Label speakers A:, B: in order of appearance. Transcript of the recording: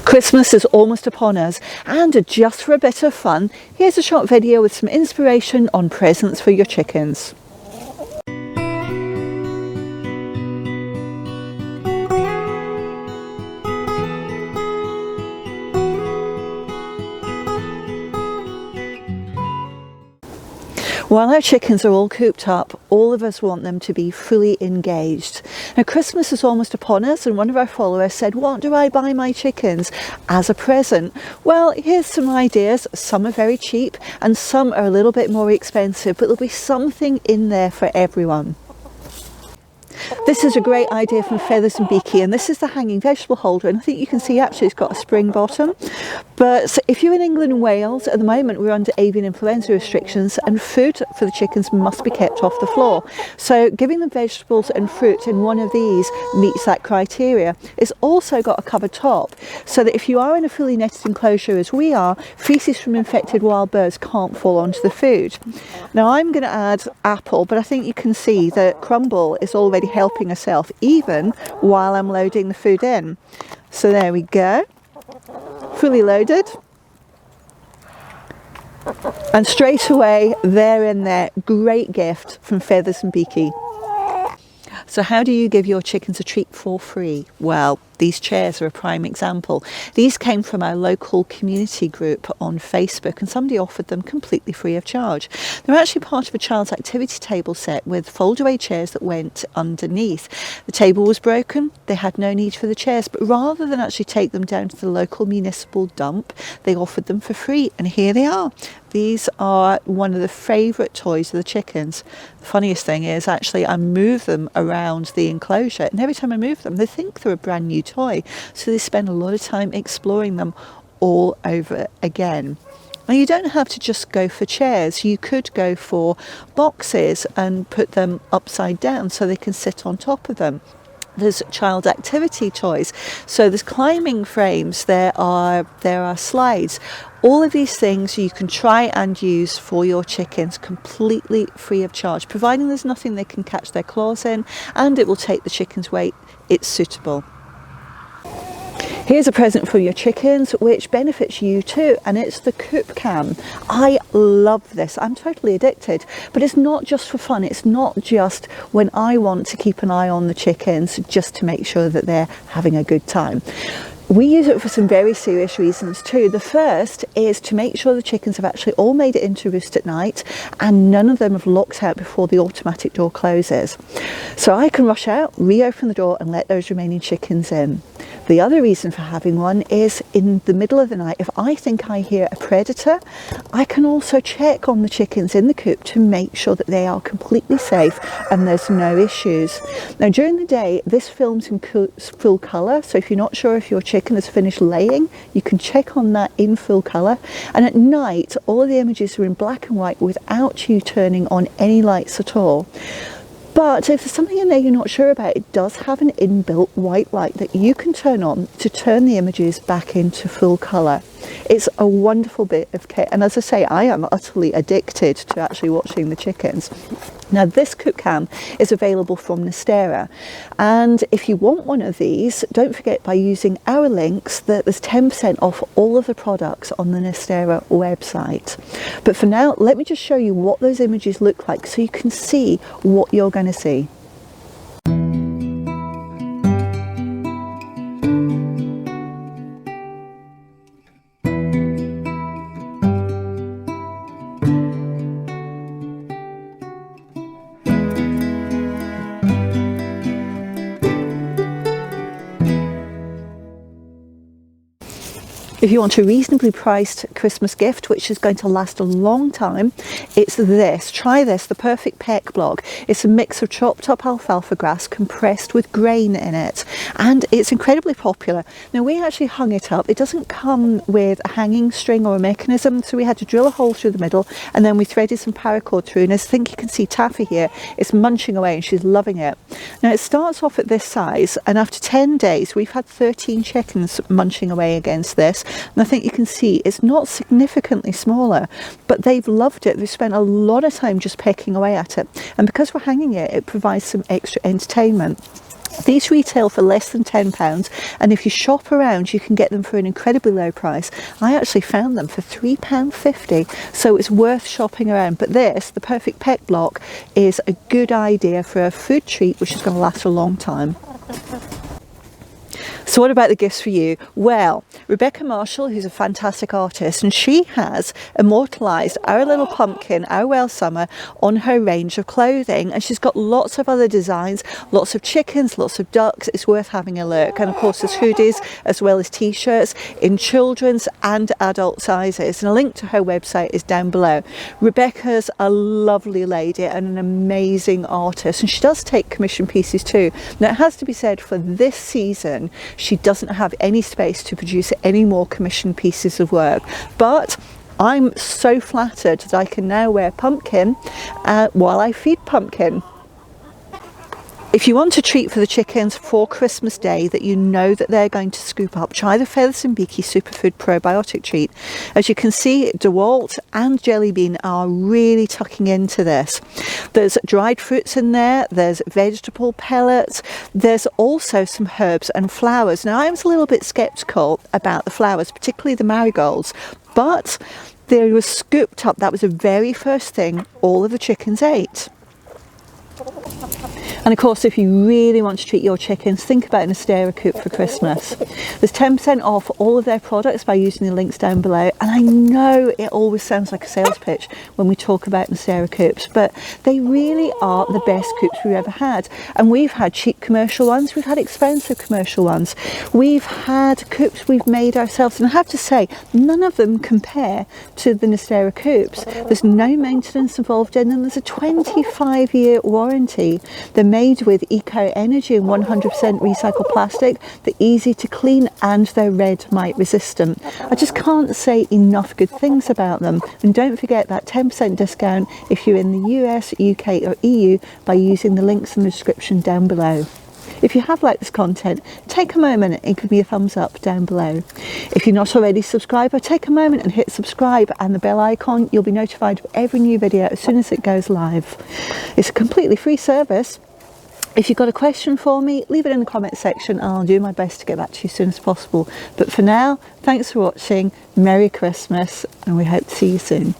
A: Christmas is almost upon us, and just for a bit of fun, here's a short video with some inspiration on presents for your chickens. While our chickens are all cooped up, all of us want them to be fully engaged. Now, Christmas is almost upon us, and one of our followers said, "What do I buy my chickens as a present?" Well, here's some ideas. Some are very cheap and some are a little bit more expensive, but there'll be something in there for everyone. This is a great idea from Feathers and Beaky, and this is the hanging vegetable holder, and I think you can see actually it's got a spring bottom. But if you're in England and Wales, at the moment we're under avian influenza restrictions and food for the chickens must be kept off the floor. So giving them vegetables and fruit in one of these meets that criteria. It's also got a covered top, so that if you are in a fully netted enclosure as we are, feces from infected wild birds can't fall onto the food. Now I'm going to add apple, but I think you can see that Crumble is already helping herself even while I'm loading the food in. So there we go, fully loaded, and straight away they're in there. Great gift from Feathers and Beaky. So how do you give your chickens a treat for free? Well, these chairs are a prime example. These came from our local community group on Facebook, and somebody offered them completely free of charge. They're actually part of a child's activity table set with fold-away chairs that went underneath. The table was broken, they had no need for the chairs, but rather than actually take them down to the local municipal dump, they offered them for free, and here they are. These are one of the favourite toys of the chickens. The funniest thing is actually I move them around the enclosure, and every time I move them they think they're a brand new toy, so they spend a lot of time exploring them all over again. Now, you don't have to just go for chairs. You could go for boxes and put them upside down so they can sit on top of them. There's child activity toys, so there's climbing frames, there are slides. All of these things you can try and use for your chickens completely free of charge, providing there's nothing they can catch their claws in, and it will take the chicken's weight. It's suitable. Here's a present for your chickens which benefits you too, and it's the coop cam. I love this. I'm totally addicted, but it's not just for fun. It's not just when I want to keep an eye on the chickens just to make sure that they're having a good time. We use it for some very serious reasons too. The first is to make sure the chickens have actually all made it into roost at night and none of them have locked out before the automatic door closes. So I can rush out, reopen the door and let those remaining chickens in. The other reason for having one is in the middle of the night, if I think I hear a predator, I can also check on the chickens in the coop to make sure that they are completely safe and there's no issues. Now during the day, this films in full colour, so if you're not sure if your chicken has finished laying, you can check on that in full colour. And at night, all of the images are in black and white without you turning on any lights at all. But if there's something in there you're not sure about, it does have an inbuilt white light that you can turn on to turn the images back into full colour. It's a wonderful bit of kit, and as I say, I am utterly addicted to actually watching the chickens. Now this coop cam is available from Nestera, and if you want one of these, don't forget by using our links that there's 10% off all of the products on the Nestera website. But for now, let me just show you what those images look like so you can see what you're going to see. If you want a reasonably priced Christmas gift, which is going to last a long time, it's this. Try this, the perfect Peck Block. It's a mix of chopped up alfalfa grass compressed with grain in it, and it's incredibly popular. Now we actually hung it up. It doesn't come with a hanging string or a mechanism, so we had to drill a hole through the middle, and then we threaded some paracord through, and I think you can see Taffy here is munching away and she's loving it. Now it starts off at this size, and after 10 days we've had 13 chickens munching away against this. And I think you can see it's not significantly smaller, but they've loved it. They've spent a lot of time just pecking away at it. And because we're hanging it, it provides some extra entertainment. These retail for less than £10, and if you shop around you can get them for an incredibly low price. I actually found them for £3.50, so it's worth shopping around. But this, the Perfect Peck Block, is a good idea for a food treat which is going to last a long time. So what about the gifts for you? Well, Rebecca Marshall, who's a fantastic artist, and she has immortalised our little pumpkin, our Welsh summer, on her range of clothing. And she's got lots of other designs, lots of chickens, lots of ducks. It's worth having a look. And of course there's hoodies as well as t-shirts in children's and adult sizes. And a link to her website is down below. Rebecca's a lovely lady and an amazing artist, and she does take commission pieces too. Now it has to be said, for this season she doesn't have any space to produce any more commissioned pieces of work, but I'm so flattered that I can now wear pumpkin while I feed pumpkin. If you want a treat for the chickens for Christmas Day that you know that they're going to scoop up, try the Feathers and Beaky Superfood Probiotic treat. As you can see, DeWalt and Jelly Bean are really tucking into this. There's dried fruits in there, there's vegetable pellets, there's also some herbs and flowers. Now I was a little bit sceptical about the flowers, particularly the marigolds, but they were scooped up. That was the very first thing all of the chickens ate. And of course, if you really want to treat your chickens, think about a Nestera coop for Christmas. There's 10% off all of their products by using the links down below. And I know it always sounds like a sales pitch when we talk about Nestera coops, but they really are the best coops we've ever had. And we've had cheap commercial ones, we've had expensive commercial ones, we've had coops we've made ourselves, and I have to say, none of them compare to the Nestera coops. There's no maintenance involved in them. There's a 25-year warranty. They're made with eco energy and 100% recycled plastic. They're easy to clean and they're red mite resistant. I just can't say enough good things about them. And don't forget that 10% discount if you're in the US, UK or EU by using the links in the description down below. If you have liked this content, take a moment and give me a thumbs up down below. If you're not already subscribed, take a moment and hit subscribe and the bell icon. You'll be notified of every new video as soon as it goes live. It's a completely free service. If you've got a question for me, leave it in the comment section and I'll do my best to get back to you as soon as possible. But for now, thanks for watching, Merry Christmas, and we hope to see you soon.